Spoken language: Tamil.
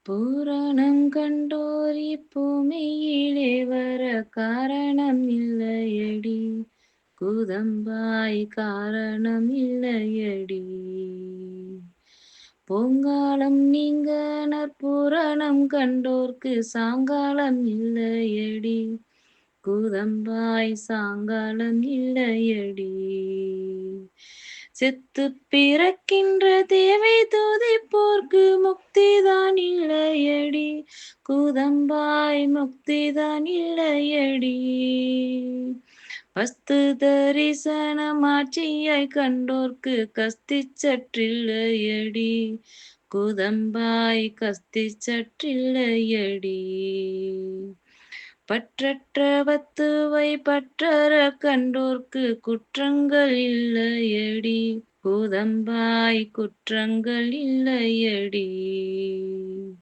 பூரணம் கண்டோர் இப்பூமியிலே வர காரணம் இல்லையடி. குதம்பாய் காரணம் இல்லையடி. பொங்காலம் நீங்க நற்பூரணம் கண்டோர்க்கு சாங்காலம் இல்லையடி. குதம்பாய் சாங்காலம் இல்லையடி. செத்துப் பிறக்கின்ற தேவை துதிப்போர்க்கு முக்திதான் இல்லையடி. குதம்பாய் முக்திதான் இல்லையடி. வஸ்து தரிசனம் ஆட்சியாய் கண்டோர்க்கு கஸ்தி சற்றில்லையடி. குதம்பாய் கஸ்தி சற்றில்லையடி. பற்றற்ற வத்துவை பற்றற கண்டோர்க்கு குற்றங்கள் இல்லையடி. குதம்பாய் குற்றங்கள் இல்லையடி.